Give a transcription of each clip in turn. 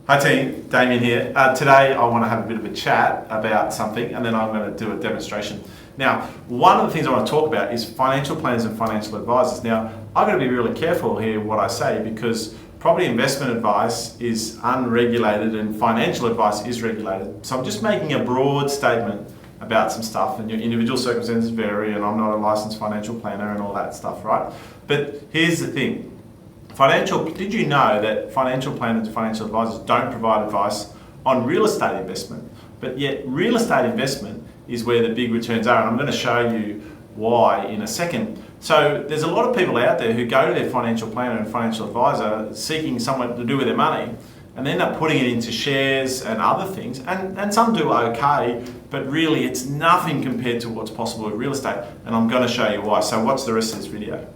Hi team, Damien here. Today I want to have a bit of a chat about something and then I'm going to do a demonstration. Now, one of the things I want to talk about is financial planners and financial advisors. Now, I've got to be really careful here what I say because property investment advice is unregulated and financial advice is regulated. So I'm just making a broad statement about some stuff, and your individual circumstances vary, and I'm not a licensed financial planner and all that stuff, right? But here's the thing. Did you know that financial planners and financial advisors don't provide advice on real estate investment? But yet real estate investment is where the big returns are, and I'm going to show you why in a second. So there's a lot of people out there who go to their financial planner and financial advisor seeking someone to do with their money, and they end up putting it into shares and other things, and some do okay, but really it's nothing compared to what's possible with real estate, and I'm going to show you why. So watch the rest of this video.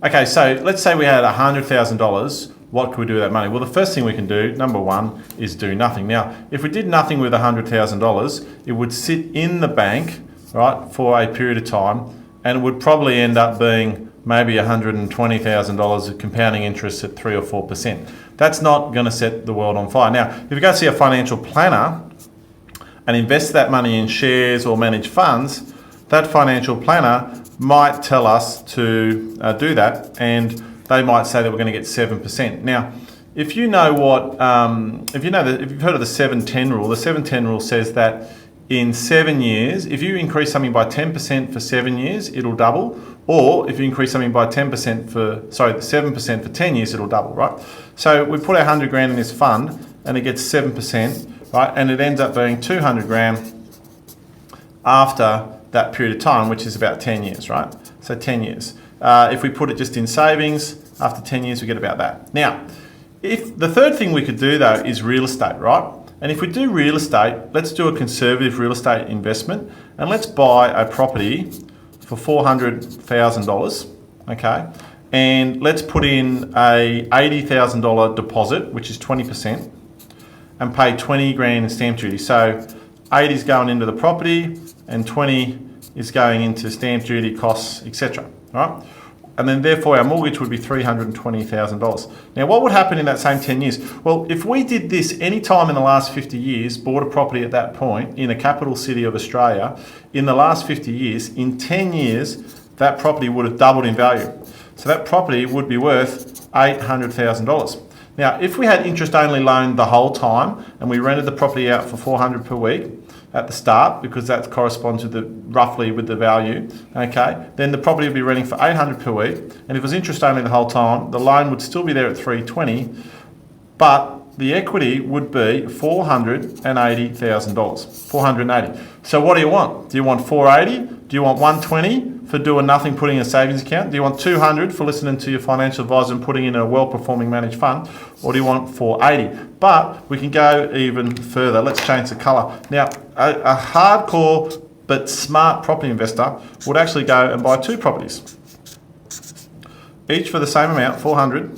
Okay, so let's say we had $100,000. What could we do with that money? Well, the first thing we can do, number one, is do nothing. Now, if we did nothing with $100,000, it would sit in the bank, right, for a period of time, and it would probably end up being maybe $120,000 of compounding interest at 3 or 4%. That's not going to set the world on fire. Now, if you go see a financial planner and invest that money in shares or manage funds, that financial planner might tell us to do that, and they might say that we're going to get 7%. Now, if you know what, if you've heard of the 7-10 rule, the 7-10 rule says that in 7 years, if you increase something by 10% for 7 years, it'll double, or if you increase something by 7% for 10 years, it'll double, right? So we put our 100 grand in this fund, and it gets 7%, right? And it ends up being 200 grand after that period of time, which is about 10 years, right? So 10 years. If we put it just in savings, after 10 years, we get about that. Now, if the third thing we could do though is real estate, right? And if we do real estate, let's do a conservative real estate investment, and let's buy a property for $400,000, okay? And let's put in a $80,000 deposit, which is 20%, and pay 20 grand in stamp duty. So 80 is going into the property, and 20 is going into stamp duty costs, etc. Right? And then therefore our mortgage would be $320,000. Now, what would happen in that same 10 years? Well, if we did this any time in the last 50 years, bought a property at that point in a capital city of Australia, in the last 50 years, in 10 years, that property would have doubled in value. So that property would be worth $800,000. Now, if we had interest-only loan the whole time and we rented the property out for $400 per week at the start, because that corresponds with roughly with the value, okay, then the property would be renting for $800 per week, and if it was interest-only the whole time, the loan would still be there at $320, but the equity would be $480,000. 480. So what do you want? Do you want 480? Do you want 120 for doing nothing, putting in a savings account? Do you want 200 for listening to your financial advisor and putting in a well-performing managed fund? Or do you want 480? But we can go even further. Let's change the colour. Now, a hardcore but smart property investor would actually go and buy 2 properties, each for the same amount, 400.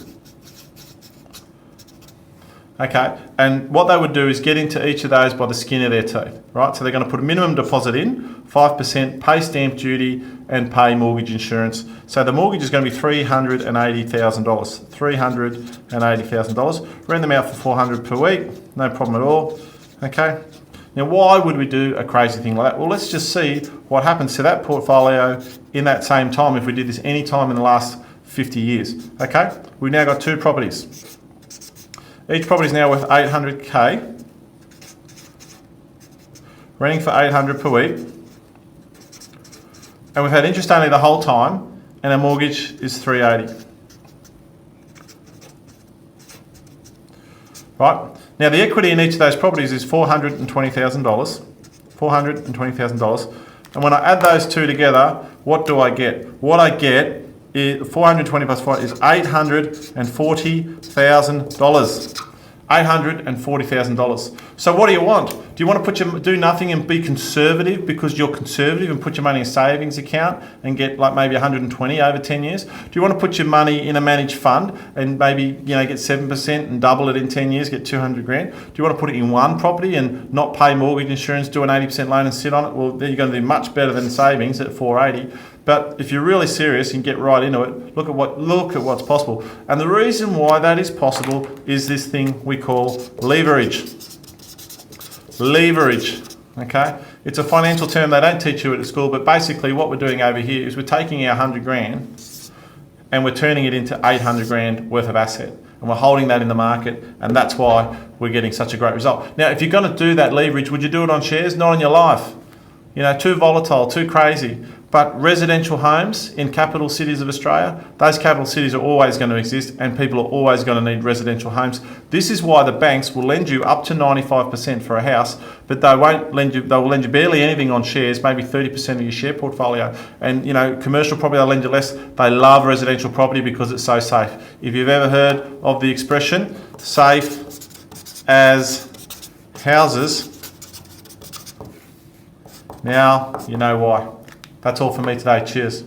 Okay, and what they would do is get into each of those by the skin of their teeth, right? So they're going to put a minimum deposit in, 5%, pay stamp duty, and pay mortgage insurance. So the mortgage is going to be $380,000. $380,000. Rent them out for $400 per week, no problem at all. Okay. Now, why would we do a crazy thing like that? Well, let's just see what happens to that portfolio in that same time if we did this any time in the last 50 years. Okay, we've now got 2 properties. Each property is now worth $800K, renting for $800 per week, and we've had interest only the whole time, and our mortgage is $380. Right? Now the equity in each of those properties is $420,000. $420,000, and when I add those two together, what do I get? What I get is 420 plus 4 is $840,000. $840,000. So what do you want? Do you want to do nothing and be conservative because you're conservative and put your money in a savings account and get like maybe 120 over 10 years? Do you want to put your money in a managed fund and maybe get 7% and double it in 10 years, get 200 grand? Do you want to put it in one property and not pay mortgage insurance, do an 80% loan and sit on it? Well, then you're going to do much better than savings at 480. But if you're really serious, you can get right into it. Look at what's possible. And the reason why that is possible is this thing we call leverage. Leverage, okay? It's a financial term they don't teach you at school, but basically what we're doing over here is we're taking our 100 grand and we're turning it into 800 grand worth of asset. And we're holding that in the market, and that's why we're getting such a great result. Now, if you're going to do that leverage, would you do it on shares? Not in your life. You know, too volatile, too crazy. But residential homes in capital cities of Australia, those capital cities are always going to exist, and people are always going to need residential homes. This is why the banks will lend you up to 95% for a house, but they won't lend you. They will lend you barely anything on shares, maybe 30% of your share portfolio. And you know, commercial property they'll lend you less. They love residential property because it's so safe. If you've ever heard of the expression "safe as houses," now you know why. That's all for me today. Cheers.